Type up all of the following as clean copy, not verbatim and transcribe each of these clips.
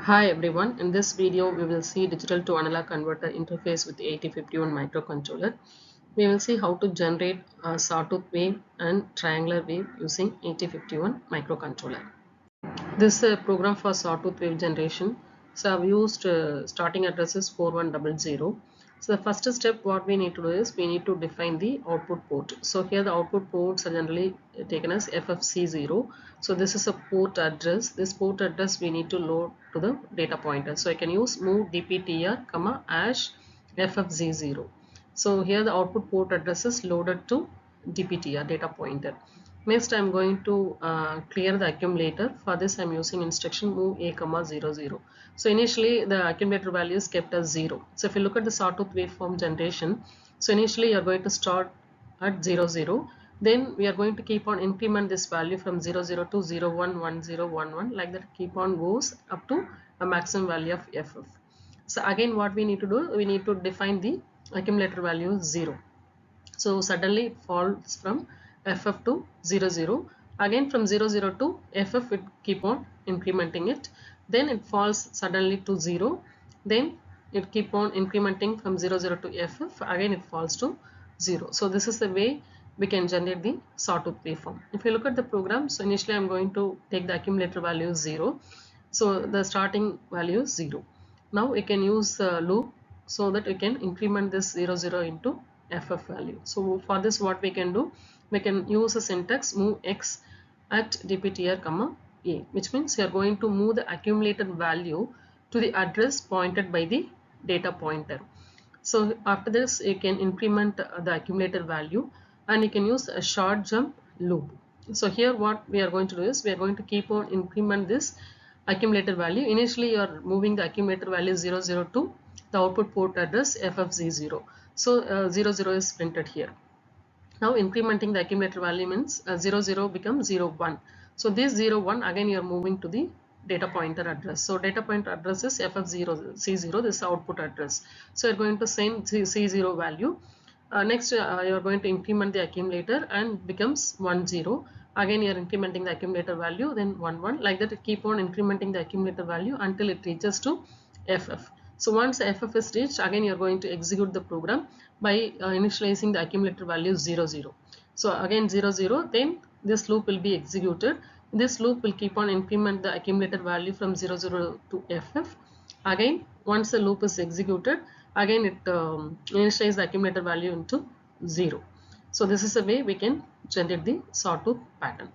Hi everyone, in this video we will see digital to analog converter interface with 8051 microcontroller. We will see how to generate a sawtooth wave and triangular wave using 8051 microcontroller. This is a program for sawtooth wave generation. So I've used starting addresses 4100. So the first step what we need to do is we need to define the output port. So here the output ports are generally taken as FFC0. So this is a port address. This port address we need to load to the data pointer. So I can use move dptr comma hash FFZ0. So here the output port address is loaded to dptr data pointer. Next, I'm going to clear the accumulator. For this, I'm using instruction move a comma 00. So initially, the accumulator value is kept as 0. So if you look at the sawtooth waveform generation, so initially you're going to start at 00. Then we are going to keep on increment this value from 00 to 01, 10, 11, like that keep on goes up to a maximum value of FF. So again, what we need to do, we need to define the accumulator value 0. So suddenly it falls from FF to 00. Again from 00 to FF it keep on incrementing it. Then it falls suddenly to 0. Then it keep on incrementing from 00 to FF. Again it falls to 0. So this is the way we can generate the sawtooth waveform. If you look at the program, so initially I am going to take the accumulator value 0. So the starting value is 0. Now we can use loop so that we can increment this 00 into FF value. So for this what we can do, we can use a syntax move x at dptr comma a, which means you are going to move the accumulated value to the address pointed by the data pointer. So after this you can increment the accumulator value and you can use a short jump loop. So here what we are going to do is we are going to keep on increment this accumulator value. Initially you are moving the accumulator value 00 to the output port address FFZ0. So 00 is printed here. Now incrementing the accumulator value means 00 becomes 01. So this 01 again you are moving to the data pointer address. So data pointer address is FF0 C0, this is output address. So you are going to send C0 value. Next you are going to increment the accumulator and becomes 10. Again you are incrementing the accumulator value, then 11, like that keep on incrementing the accumulator value until it reaches to FF. So once FF is reached, again you are going to execute the program by initializing the accumulator value 00. So again 00, then this loop will be executed. This loop will keep on increment the accumulator value from 00 to FF. Again once the loop is executed, again it initializes the accumulator value into 0. So this is the way we can generate the sawtooth pattern.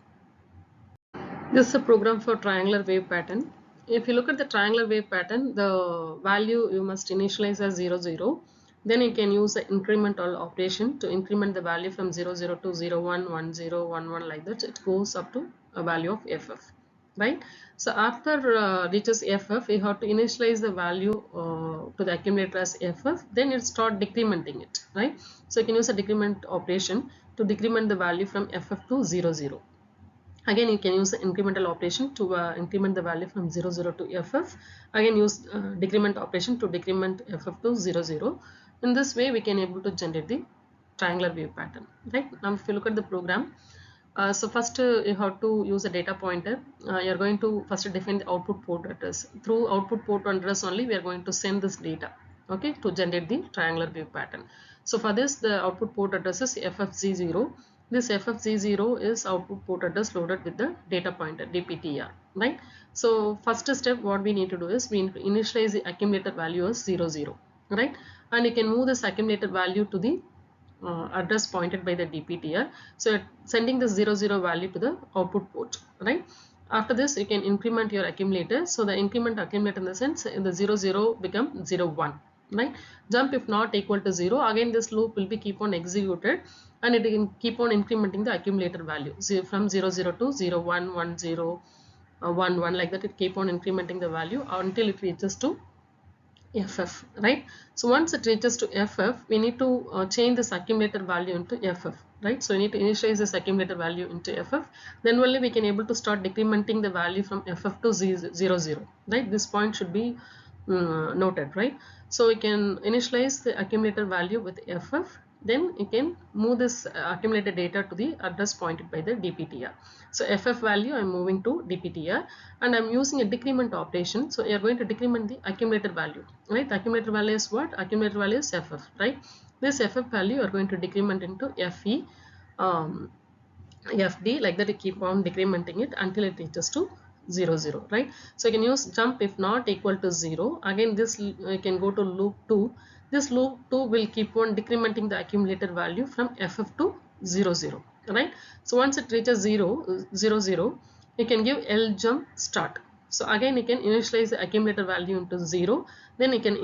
This is a program for triangular wave pattern. If you look at the triangular wave pattern, the value you must initialize as 00. Then you can use the incremental operation to increment the value from 00 to 01, 10, 11, like that. It goes up to a value of FF, right? So after reaches FF, you have to initialize the value to the accumulator as FF. Then it start decrementing it, right? So you can use a decrement operation to decrement the value from FF to 00. Again you can use the incremental operation to increment the value from 00 to FF. Again use decrement operation to decrement FF to 00. In this way we can able to generate the triangular wave pattern, right? Now if you look at the program, so first you have to use a data pointer. You are going to first define the output port address. Through output port address only we are going to send this data, okay, to generate the triangular wave pattern. So for this the output port address is FFZ0. This FFZ0 is output port address loaded with the data pointer dptr, right? So first step what we need to do is we need to initialize the accumulator value as 00, right? And you can move this accumulator value to the address pointed by the dptr. So sending the 00 value to the output port, right? After this you can increment your accumulator. So the increment accumulator in the sense the 00 become 01, right? Jump if not equal to 0, again this loop will be keep on executed and it can keep on incrementing the accumulator value. So from 00 to 01, 10, 11, like that it keep on incrementing the value until it reaches to FF, right? So once it reaches to FF, we need to change this accumulator value into FF, right? So we need to initialize this accumulator value into FF. Then only we can able to start decrementing the value from FF to 00, right? This point should be noted, right? So we can initialize the accumulator value with FF. then you can move this accumulated data to the address pointed by the DPTR. So FF value I'm moving to DPTR, and I'm using a decrement operation. So you're going to decrement the accumulator value, right? The accumulator value is what? Accumulator value is FF, right? This FF value are going to decrement into FE, FD, like that you keep on decrementing it until it reaches to 0 0, right? So you can use jump if not equal to 0. Again this you can go to loop 2. This loop 2 will keep on decrementing the accumulator value from FF to 0 0, right? So once it reaches 0 0, you can give L jump start. So again you can initialize the accumulator value into 0, then you can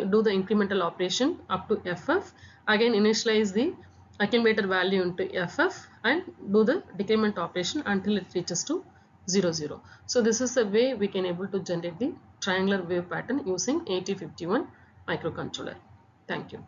do the incremental operation up to FF, again initialize the accumulator value into FF and do the decrement operation until it reaches to 0 0. So this is the way we can able to generate the triangular wave pattern using 8051 microcontroller. Thank you.